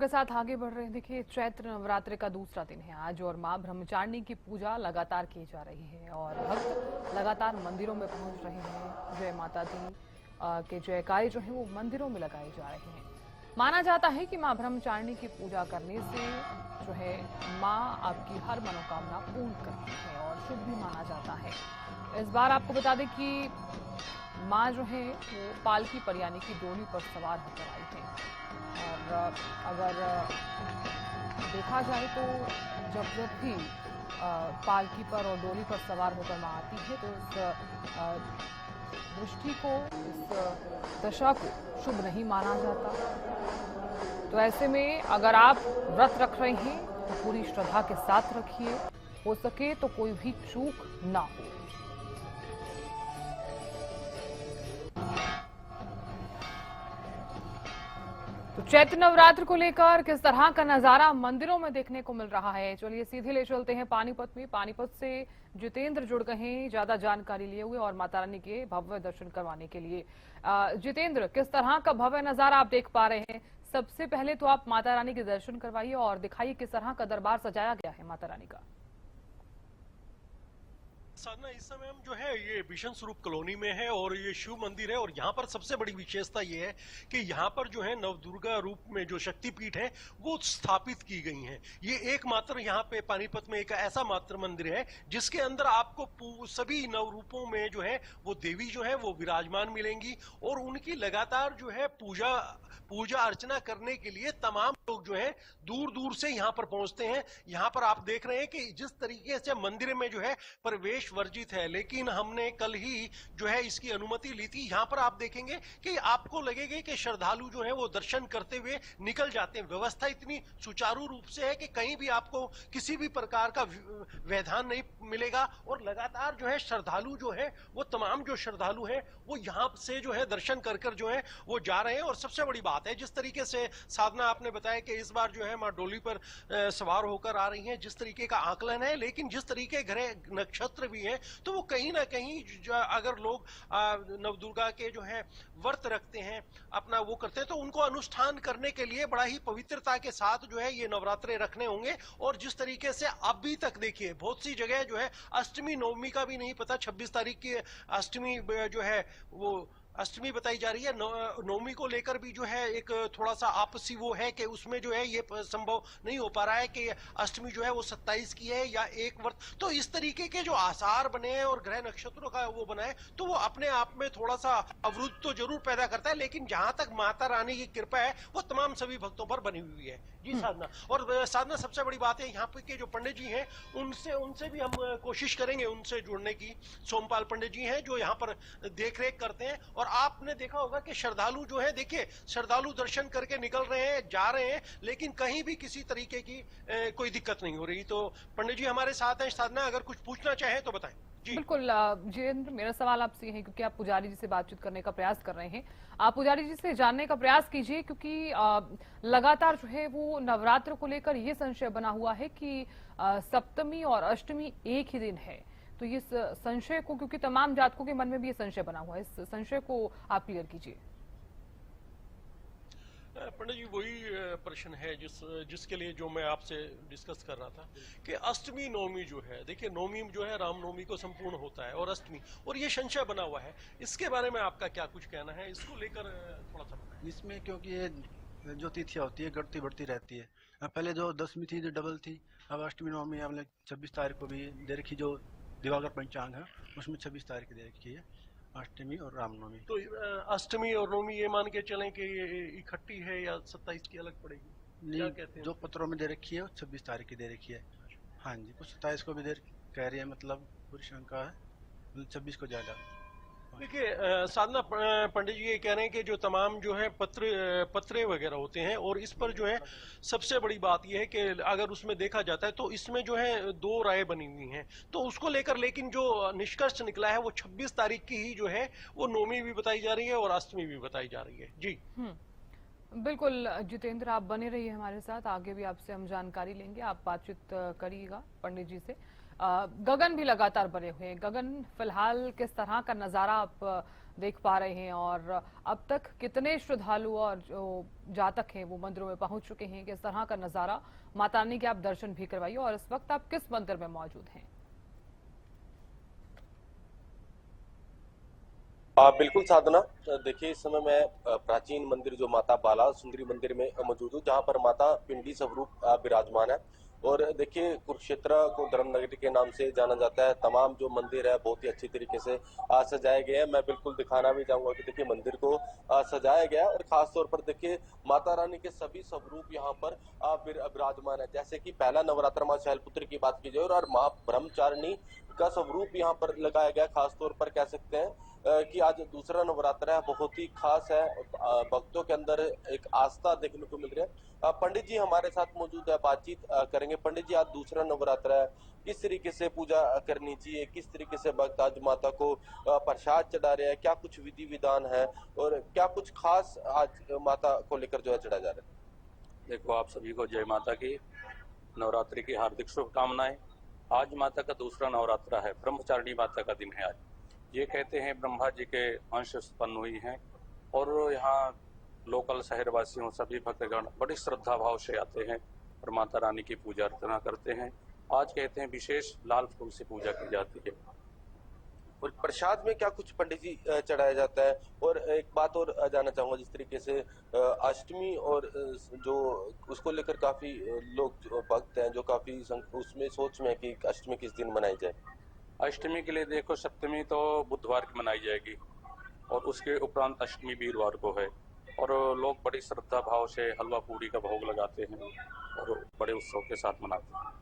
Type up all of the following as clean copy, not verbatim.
के साथ आगे बढ़ रहे हैं। देखिए, चैत्र नवरात्र का दूसरा दिन है आज और मां ब्रह्मचारिणी की पूजा लगातार की जा रही है और भक्त लगातार मंदिरों में पहुंच रहे हैं। जय माता दी के जयकारे जो है वो मंदिरों में लगाए जा रहे हैं। माना जाता है कि मां ब्रह्मचारिणी की पूजा करने से जो है मां आपकी हर मनोकामना पूर्ण करती है और शुभ भी माना जाता है। इस बार आपको बता दें कि मां जो है वो पालकी पर यानी कि डोली पर सवार होकर आई है। और अगर देखा जाए तो जब जब भी पालकी पर और डोली पर सवार होकर मां आती है तो इस दृष्टि को, इस दशा को शुभ नहीं माना जाता। तो ऐसे में अगर आप व्रत रख रहे हैं तो पूरी श्रद्धा के साथ रखिए, हो सके तो कोई भी चूक ना हो। तो चैत्र नवरात्र को लेकर किस तरह का नजारा मंदिरों में देखने को मिल रहा है, चलिए सीधे ले चलते हैं पानीपत में। पानीपत से जितेंद्र जुड़ गए हैं ज्यादा जानकारी लिए हुए और माता रानी के भव्य दर्शन करवाने के लिए। जितेंद्र, किस तरह का भव्य नजारा आप देख पा रहे हैं? सबसे पहले तो आप माता रानी के दर्शन करवाइए और दिखाइए किस तरह का दरबार सजाया गया है माता रानी का। साधना, इस समय हम जो है ये भीषण स्वरूप कॉलोनी में है और ये शिव मंदिर है और यहाँ पर सबसे बड़ी विशेषता ये है कि यहाँ पर जो है नवदुर्गा रूप में जो शक्तिपीठ है वो स्थापित की गई हैं। ये एकमात्र यहाँ पे पानीपत में एक ऐसा मात्र मंदिर है जिसके अंदर आपको सभी नव रूपों में जो है वो देवी जो है वो विराजमान मिलेंगी और उनकी लगातार जो है पूजा अर्चना करने के लिए तमाम लोग जो है दूर दूर से यहाँ पर पहुंचते हैं। यहाँ पर आप देख रहे हैं कि जिस तरीके से मंदिर में जो है प्रवेश वर्जित है, लेकिन हमने कल ही जो है इसकी अनुमति ली थी। यहाँ पर आप देखेंगे कि आपको लगेगा कि श्रद्धालु जो है वो दर्शन करते हुए निकल जाते हैं। व्यवस्था इतनी सुचारू रूप से है कि कहीं भी आपको किसी भी प्रकार का व्यवधान नहीं मिलेगा और लगातार जो है श्रद्धालु जो है वो तमाम जो श्रद्धालु है वो यहाँ से जो है दर्शन कर कर जो है वो जा रहे हैं। और सबसे बड़ी बात है, जिस तरीके से साधना आपने बताया कि इस बार जो है मां डोली पर सवार होकर आ रही हैं, जिस तरीके का आकलन है, लेकिन जिस तरीके ग्रह नक्षत्र भी हैं, तो वो कहीं ना कहीं अगर लोग नवदुर्गा के जो है व्रत रखते हैं, अपना वो करते हैं, तो उनको अनुष्ठान करने के लिए बड़ा ही पवित्रता के साथ जो है ये नवरात्रे रखने होंगे। और जिस तरीके से अभी तक देखिए बहुत सी जगह जो है अष्टमी नवमी का भी नहीं पता, 26 तारीख की अष्टमी जो है वो अष्टमी बताई जा रही है। नवमी को लेकर भी जो है एक थोड़ा सा आपसी वो है कि उसमें जो है ये संभव नहीं हो पा रहा है कि अष्टमी जो है वो 27 की है या एक व्रत। तो इस तरीके के जो आसार बने हैं और ग्रह नक्षत्रों का वो बना है तो वो अपने आप में थोड़ा सा अवरुद्ध तो जरूर पैदा करता है, लेकिन जहां तक माता रानी की कृपा है वो तमाम सभी भक्तों पर बनी हुई है। जी साधना, और साधना सबसे बड़ी बात है यहाँ पे के जो पंडित जी हैं उनसे भी हम कोशिश करेंगे उनसे जुड़ने की। सोमपाल पंडित जी हैं जो यहाँ पर देख रेख करते हैं और आपने देखा होगा कि श्रद्धालु जो है, देखिए श्रद्धालु दर्शन करके निकल रहे हैं, जा रहे हैं, लेकिन कहीं भी किसी तरीके की कोई दिक्कत नहीं हो रही। तो पंडित जी हमारे साथ हैं। साधना, अगर कुछ पूछना चाहें तो बताएं। जी बिल्कुल जितेंद्र, मेरा सवाल आपसे है क्योंकि आप पुजारी जी से बातचीत करने का प्रयास कर रहे हैं, आप पुजारी जी से जानने का प्रयास कीजिए क्योंकि लगातार जो है वो नवरात्र को लेकर ये संशय बना हुआ है कि सप्तमी और अष्टमी एक ही दिन है। तो इस संशय को, क्योंकि तमाम जातकों के मन में भी ये संशय बना हुआ है, इस संशय को आप क्लियर कीजिए। पंडित जी, वही प्रश्न है जिसके लिए जो मैं आपसे डिस्कस कर रहा था कि अष्टमी नवमी जो है, देखिए नवमी जो है रामनवमी को संपूर्ण होता है और अष्टमी, और ये संशय बना हुआ है, इसके बारे में आपका क्या कुछ कहना है? इसको लेकर थोड़ा सा बताएं। इसमें क्योंकि ये जो तिथियां होती है घटती बढ़ती रहती है। पहले जो 10वीं थी जो डबल थी, अब अष्टमी नवमी हमने 26 तारीख को भी दे रखी, जो दिवाकर पंचांग है उसमें 26 तारीख दे रखी है, अष्टमी और रामनवमी। तो अष्टमी और नवमी ये मान के चलें कि ये इकट्ठी है या 27 की अलग पड़ेगी? क्या कहते हैं? जो पत्रों में दे रखी है वो 26 तारीख की दे रखी है। हाँ जी, कुछ 27 को भी दे कह रही है, मतलब पूरी शंका है, 26 को ज्यादा। देखिए साधना, पंडित जी ये कह रहे हैं कि जो तमाम जो है पत्रे वगैरह होते हैं और इस पर जो है सबसे बड़ी बात यह है कि अगर उसमें देखा जाता है तो इसमें जो है दो राय बनी हुई हैं, तो उसको लेकर लेकिन जो निष्कर्ष निकला है वो 26 तारीख की ही जो है वो नवमी भी बताई जा रही है और अष्टमी भी बताई जा रही है। जी बिल्कुल जितेंद्र, आप बने रहिए हमारे साथ, आगे भी आपसे हम जानकारी लेंगे, आप बातचीत करिएगा पंडित जी से। गगन भी लगातार बने हुए हैं। गगन, फिलहाल किस तरह का नजारा आप देख पा रहे हैं और अब तक कितने श्रद्धालु और जो जातक हैं वो मंदिरों में पहुंच चुके हैं? किस तरह का नजारा? माता रानी के आप दर्शन भी करवाइए और इस वक्त आप किस मंदिर में मौजूद हैं? बिल्कुल साधना। देखिए, इस समय मैं प्राचीन मंदिर जो माता बाला सुंदरी मंदिर में मौजूद हूँ, जहाँ पर माता पिंडी स्वरूप विराजमान है। और देखिए, कुरुक्षेत्र को धर्म नगरी के नाम से जाना जाता है। तमाम जो मंदिर है बहुत ही अच्छी तरीके से सजाए गए हैं। मैं बिल्कुल दिखाना भी चाहूंगा कि देखिए मंदिर को सजाया गया है और खास तौर पर देखिए माता रानी के सभी स्वरूप यहाँ पर विराजमान है। जैसे कि पहला नवरात्र माँ शैलपुत्री की बात की जाए और माँ ब्रह्मचारिणी का स्वरूप यहाँ पर लगाया गया। खास तौर पर कह सकते हैं कि आज दूसरा नवरात्र है, बहुत ही खास है। भक्तों के अंदर एक आस्था देखने को मिल रही है। पंडित जी हमारे साथ मौजूद है, बातचीत करेंगे। पंडित जी, आज दूसरा नवरात्र है, किस तरीके से पूजा करनी चाहिए, किस तरीके से भक्त आज माता को प्रसाद चढ़ा रहे हैं, क्या कुछ विधि विधान है और क्या कुछ खास आज माता को लेकर जो है चढ़ा जा रहा है? देखो, आप सभी को जय माता की, नवरात्रि की हार्दिक शुभकामनाएं। आज माता का दूसरा नवरात्र है, ब्रह्मचारिणी माता का दिन है आज। ये कहते हैं ब्रह्मा जी के अंश उत्पन्न हुई हैं और यहाँ लोकल शहरवासियों सभी भक्तगण बड़ी श्रद्धा भाव से आते हैं और माता रानी की पूजा अर्चना करते हैं। आज कहते हैं विशेष लाल फूल से पूजा की जाती है। और प्रसाद में क्या कुछ पंडित जी चढ़ाया जाता है? और एक बात और जानना चाहूंगा, जिस तरीके से अष्टमी और जो उसको लेकर काफी लोग जो भक्त हैं जो काफी उसमें सोच में है कि अष्टमी किस दिन मनाई जाए। अष्टमी के लिए देखो, सप्तमी तो बुधवार की मनाई जाएगी और उसके उपरांत अष्टमी वीरवार को है और लोग बड़ी श्रद्धा भाव से हलवा पूरी का भोग लगाते हैं और बड़े उत्सव के साथ मनाते हैं।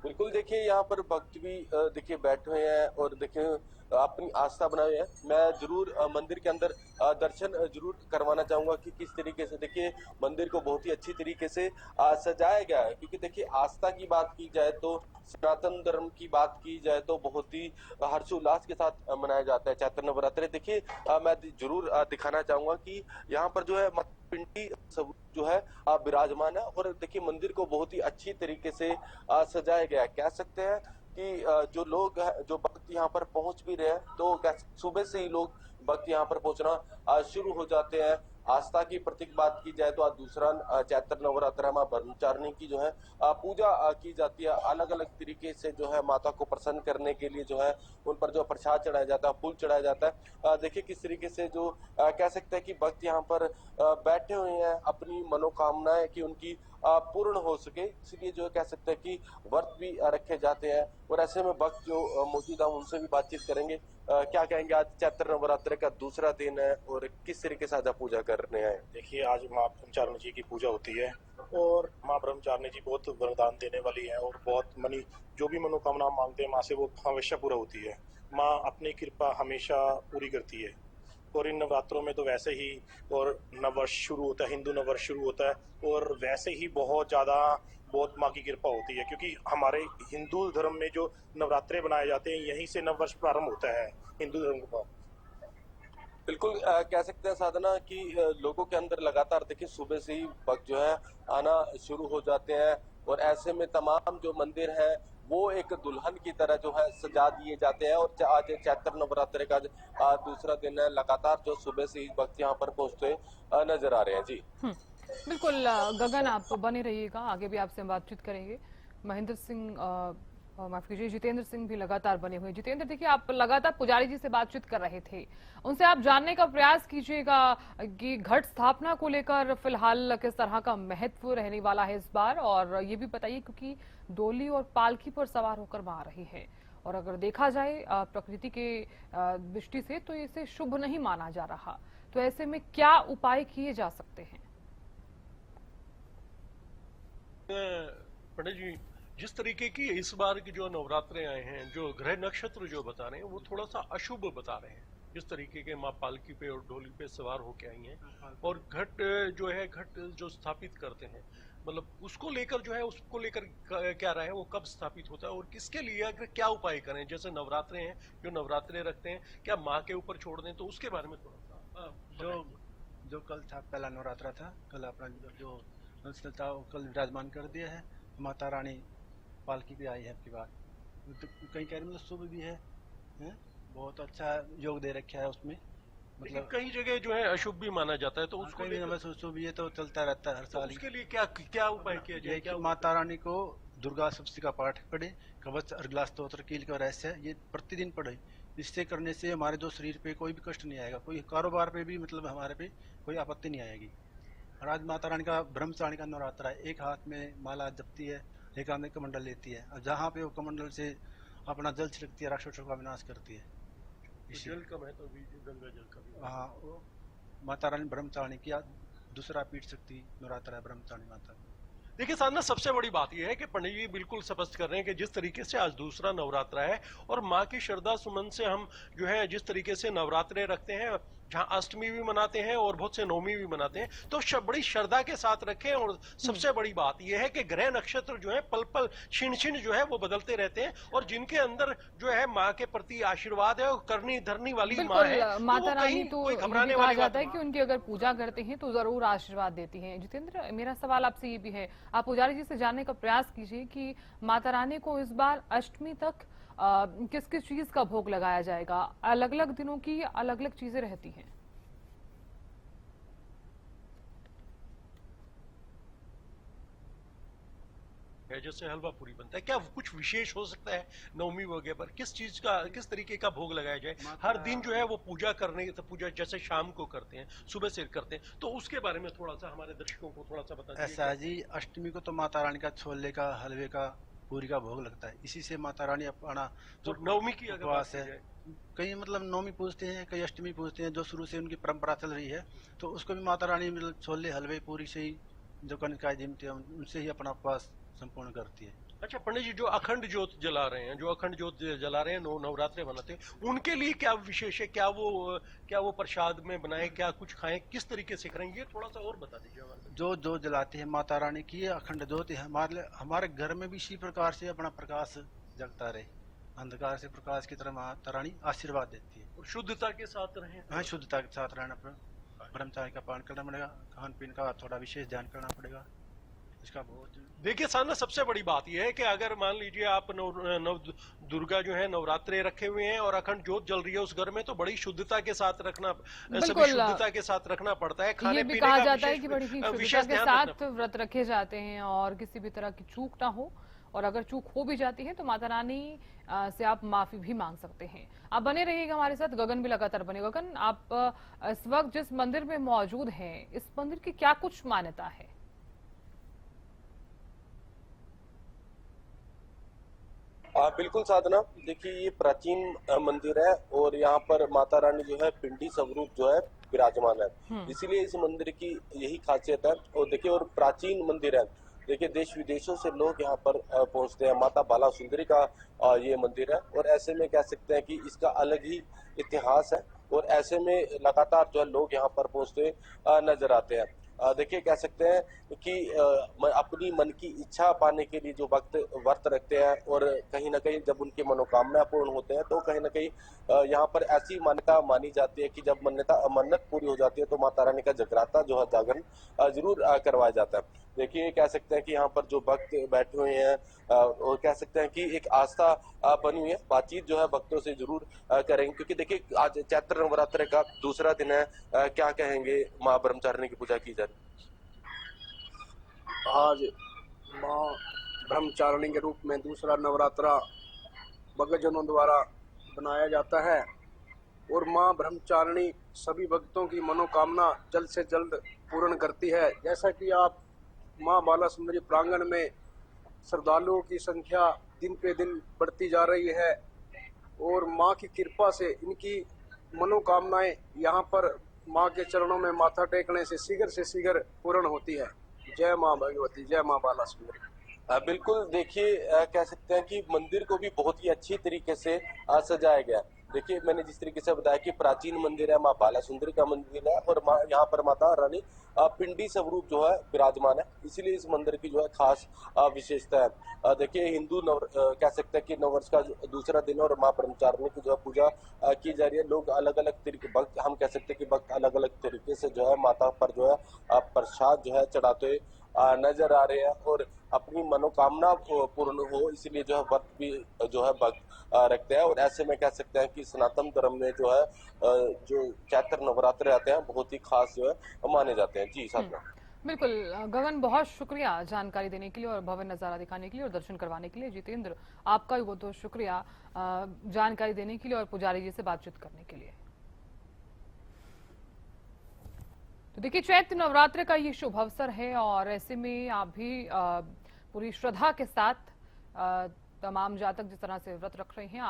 बिल्कुल, देखिए यहाँ पर भक्त भी देखिए बैठे हुए हैं और देखिए अपनी आस्था बनाए हुए हैं। मैं जरूर मंदिर के अंदर दर्शन जरूर करवाना चाहूंगा कि किस तरीके से देखिए मंदिर को बहुत ही अच्छी तरीके से सजाया गया है। क्योंकि देखिए आस्था की बात की जाए तो सनातन धर्म की बात की जाए तो बहुत ही हर्षोल्लास के साथ मनाया जाता है चैत्र नवरात्रि। देखिए मैं जरूर दिखाना चाहूंगा कि यहाँ पर जो है पिंडी सब जो है विराजमान है और देखिए मंदिर को बहुत ही अच्छी तरीके से सजाया गया है। कह सकते हैं कि जो लोग जो भक्त यहाँ पर पहुंच भी रहे हैं तो सुबह से ही लोग भक्त यहाँ पर पहुंचना शुरू हो जाते हैं। आस्था की प्रतीक बात की जाए तो आज दूसरा चैत्र नवरात्र मां ब्रह्मचारिणी की जो है पूजा की जाती है। अलग अलग तरीके से जो है माता को प्रसन्न करने के लिए जो है उन पर जो प्रसाद चढ़ाया जाता है, फूल चढ़ाया जाता है। देखिए किस तरीके से जो कह सकते हैं कि भक्त यहाँ पर बैठे हुए हैं अपनी मनोकामनाएं कि उनकी पूर्ण हो सके, इसलिए जो कह सकते हैं कि व्रत भी रखे जाते हैं। और ऐसे में भक्त जो मौजूद है उनसे भी बातचीत करेंगे। क्या कहेंगे, आज चैत्र नवरात्र का दूसरा दिन है और किस तरीके से आज आप पूजा करने आए? देखिए, आज माँ ब्रह्मचारिणी जी की पूजा होती है और माँ ब्रह्मचारिणी जी बहुत वरदान देने वाली है और बहुत जो भी मनोकामना मांगते हैं माँ से वो हमेशा पूरा होती है। माँ अपनी कृपा हमेशा पूरी करती है और इन नवरात्रों में तो वैसे ही और नववर्ष शुरू होता है, हिंदू नववर्ष शुरू होता है और वैसे ही बहुत माँ की कृपा होती है क्योंकि हमारे हिंदू धर्म में जो नवरात्रे बनाए जाते हैं यहीं से नववर्ष प्रारंभ होता है हिंदू धर्म का। बिल्कुल कह सकते हैं साधना कि लोगों के अंदर लगातार देखिए सुबह से ही भक्त जो है आना शुरू हो जाते हैं और ऐसे में तमाम जो मंदिर है वो एक दुल्हन की तरह जो है सजा दिए जाते हैं। और आज चैत्र नवरात्रि का दूसरा दिन है, लगातार जो सुबह से ही भक्त यहाँ पर पहुंचते नजर आ रहे हैं। जी बिल्कुल गगन, आप बने रहिएगा, आगे भी आपसे बातचीत करेंगे। महेंद्र सिंह माफ कीजिए, जितेंद्र सिंह भी लगातार बने हुए। जितेंद्र, देखिए आप लगातार पुजारी जी से बातचीत कर रहे थे, उनसे आप जानने का प्रयास कीजिएगा कि घट स्थापना को लेकर फिलहाल किस तरह का महत्व रहने वाला है इस बार, और ये भी बताइए क्योंकि डोली और पालकी पर सवार होकर मां आ रही है और अगर देखा जाए प्रकृति के दृष्टि से तो इसे शुभ नहीं माना जा रहा, तो ऐसे में क्या उपाय किए जा सकते हैं? पंडित जी, जिस तरीके की इस बार की जो नवरात्रे आए हैं, जो ग्रह नक्षत्र जो बता रहे हैं वो थोड़ा सा अशुभ बता रहे हैं। जिस तरीके के माँ पालकी पे और डोली पे सवार होके आई हैं और घट जो स्थापित करते हैं, मतलब उसको लेकर जो है उसको लेकर क्या रहा है, वो कब स्थापित होता है और किसके लिए, अगर क्या उपाय करें? जैसे नवरात्रे हैं, जो नवरात्रे रखते हैं, क्या माँ के ऊपर छोड़ दें? तो उसके बारे में थोड़ा सा जो कल था, पहला नवरात्रा था, कल अपना जो था वो कल विराजमान कर दिया है। माता रानी पालकी भी आई है आपकी बात, तो कहीं कह रहे मतलब शुभ भी है, हैं? बहुत अच्छा योग दे रखा है उसमें, लेकिन मतलब कई जगह जो है अशुभ भी माना जाता है, तो उसको कहीं भी लेकर- बस शुभ ये तो चलता रहता है हर तो साल ही। उसके लिए क्या क्या उपाय किया जाए, ये क्या कि माता रानी को दुर्गा सप्तशती का पाठ पढ़े, कवच अर्गला स्तोत्र कील का रहस्य है, ये प्रतिदिन पढ़े। इससे करने से हमारे जो शरीर पे कोई भी कष्ट नहीं आएगा, कोई कारोबार पे भी मतलब हमारे पे कोई आपत्ति नहीं आएगी। और आज माता रानी का ब्रह्मचारिणी का नवरात्र है, एक हाथ में माला जपती है, एक हाथ में कमंडल लेती है, और जहाँ पे वो कमंडल से अपना जल छिड़कती है राक्षसों का विनाश करती है। इसी जल का महत्व भी, गंगा जल का भी। हाँ, वो माता रानी ब्रह्मचारिणी की दूसरा पीठ शक्ति नवरात्र है ब्रह्मचारिणी माता की। देखिए साधना, सबसे बड़ी बात यह है कि पंडित जी बिल्कुल स्पष्ट कर रहे हैं कि जिस तरीके से आज दूसरा नवरात्रा है और माँ की श्रद्धा सुमन से हम जो है जिस तरीके से नवरात्रे रखते हैं, जहाँ अष्टमी भी मनाते हैं और बहुत से नवमी भी मनाते हैं, तो बड़ी श्रद्धा के साथ रखें। और सबसे बड़ी बात यह है कि ग्रह नक्षत्र जो है पल पल क्षीण क्षीण जो है वो बदलते रहते हैं, और जिनके अंदर जो है माँ के प्रति आशीर्वाद है और करनी धरनी वाली माँ है, बिल्कुल, माता वो रानी कहीं तो कोई ये भी घबराने कहा वाली बात जाता है नहीं। कि उनकी अगर पूजा करते हैं तो जरूर आशीर्वाद देती हैं। जितेंद्र, मेरा सवाल आपसे ये भी है, आप पुजारी जी से जानने का प्रयास कीजिए कि माता रानी को इस बार अष्टमी तक किस किस चीज का भोग लगाया जाएगा? अलग अलग दिनों की अलग अलग चीजें रहती हैं। है जैसे हलवा पूरी बनता है, क्या कुछ विशेष हो सकता है नवमी वगैरह पर? किस चीज का, किस तरीके का भोग लगाया जाए? हर दिन जो है वो पूजा करने, तो पूजा जैसे शाम को करते हैं, सुबह से करते हैं, तो उसके बारे में थोड़ा सा हमारे दर्शकों को थोड़ा सा बता दीजिए। ऐसा है जी, अष्टमी को तो माता रानी का छोले का, हलवे का, पूरी का भोग लगता है, इसी से माता रानी अपना तो नवमी की अगर बात उपवास की है। जाए, कई मतलब नवमी पूजते हैं, कई अष्टमी पूजते हैं, जो शुरू से उनकी परंपरा चल रही है, तो उसको भी माता रानी मतलब छोले हलवे पूरी से ही, जो कनिकाएं जिमती है उनसे ही अपना उपवास संपूर्ण करती है। अच्छा पंडित जी, जो अखंड ज्योत जला रहे हैं, जो अखंड ज्योत जला रहे हैं, नवरात्रे बनाते हैं, उनके लिए क्या विशेष है? क्या वो प्रसाद में बनाए, क्या कुछ खाएं, किस तरीके से करेंगे, थोड़ा सा और बता दीजिए हमारे। जो जलाते हैं माता रानी की ये अखंड ज्योति है, हमारे घर में भी इसी प्रकार से अपना प्रकाश जगता रहे, अंधकार से प्रकाश की तरह माता रानी आशीर्वाद देती है। और शुद्धता के साथ रहें। हाँ, शुद्धता के साथ रहना पड़ेगा, ब्रह्मचारी का पालन करना पड़ेगा, खान पीन का थोड़ा विशेष ध्यान करना पड़ेगा, इसका बहुत। देखिए सामने सबसे बड़ी बात यह है कि अगर मान लीजिए आप नव दुर्गा जो है नवरात्रे रखे हुए हैं और अखंड ज्योत जल रही है उस घर में, तो बड़ी शुद्धता के साथ रखना, सभी शुद्धता के साथ रखना पड़ता है। खाने ये भी पीने कहा का जाता है कि बड़ी ही विशेष शुद्धता के ध्यान साथ रखना। व्रत रखे जाते हैं और किसी भी तरह की चूक ना हो, और अगर चूक हो भी जाती है तो माता रानी से आप माफी भी मांग सकते हैं। आप बने रहिएगा हमारे साथ, गगन भी लगातार बने। गगन, आप इस वक्त जिस मंदिर में मौजूद हैं, इस मंदिर की क्या कुछ मान्यता है? बिल्कुल साधना, देखिए ये प्राचीन मंदिर है और यहाँ पर माता रानी जो है पिंडी स्वरूप जो है विराजमान है, इसीलिए इस मंदिर की यही खासियत है। और देखिए, और प्राचीन मंदिर है, देखिए देश विदेशों से लोग यहाँ पर पहुँचते हैं। माता बाला सुंदरी का ये मंदिर है, और ऐसे में कह सकते हैं कि इसका अलग ही इतिहास है, और ऐसे में लगातार जो है लोग यहाँ पर पहुँचते नजर आते हैं। देखिए कह सकते हैं कि अपनी मन की इच्छा पाने के लिए जो वक्त व्रत रखते हैं, और कहीं ना कहीं जब उनकी मनोकामना पूर्ण होते हैं, तो कहीं ना कहीं यहाँ पर ऐसी मान्यता मानी जाती है कि जब मन्नत पूरी हो जाती है तो माता रानी का जगराता जो है, जागरण जरूर करवाया जाता है। देखिए कह सकते हैं कि यहाँ पर जो भक्त बैठे हुए हैं, और कह सकते हैं कि एक आस्था बनी हुई है। बातचीत जो है भक्तों से जरूर करेंगे, क्योंकि देखिए आज चैत्र नवरात्र का दूसरा दिन है। क्या कहेंगे, माँ ब्रह्मचारिणी की पूजा की जा रही है। आज माँ ब्रह्मचारिणी के रूप में दूसरा नवरात्रा भक्तजनों द्वारा बनाया जाता है, और माँ ब्रह्मचारिणी सभी भक्तों की मनोकामना जल्द से जल्द पूर्ण करती है। जैसा कि आप माँ बाला सुंदरी प्रांगण में श्रद्धालुओं की संख्या दिन पे दिन बढ़ती जा रही है, और माँ की कृपा से इनकी मनोकामनाएं यहाँ पर माँ के चरणों में माथा टेकने से शीघ्र पूर्ण होती है। जय माँ भगवती, जय माँ बाला सुंदरी। बिल्कुल, देखिए कह सकते हैं कि मंदिर को भी बहुत ही अच्छी तरीके से सजाया गया। देखिए मैंने जिस तरीके से बताया कि प्राचीन मंदिर है, माँ बाला सुंदरी का मंदिर है, और यहाँ पर माता रानी पिंडी स्वरूप जो है विराजमान है, इसीलिए इस मंदिर की जो है खास विशेषता है। देखिए हिंदू कह सकते हैं कि नववर्ष का दूसरा दिन, और माँ ब्रह्मचारिणी की जो है पूजा की जा रही है। लोग अलग अलग तरीके, भक्त हम कह सकते हैं कि भक्त अलग अलग तरीके से जो है माता पर जो है प्रसाद जो है चढ़ाते नजर आ रहे हैं। और अपनी मनोकामना पूर्ण हो, इसलिए जो है व्रत भी जो है भक्त रखते हैं। और ऐसे में कह सकते हैं कि सनातन धर्म में जो है जो चैत्र नवरात्र आते हैं बहुत ही खास जो है माने जाते हैं। जी साधना। बिल्कुल गगन, बहुत शुक्रिया जानकारी देने के लिए और भव्य नज़ारा दिखाने के लिए और दर्शन करवाने के लिए। जितेंद्र, आपका भी बहुत बहुत शुक्रिया जानकारी देने के लिए और पुजारी जी से बातचीत करने के लिए। तो देखिए, चैत्र नवरात्र का ये शुभ अवसर है और ऐसे में आप भी पूरी श्रद्धा के साथ तमाम जातक जिस तरह से व्रत रख रहे हैं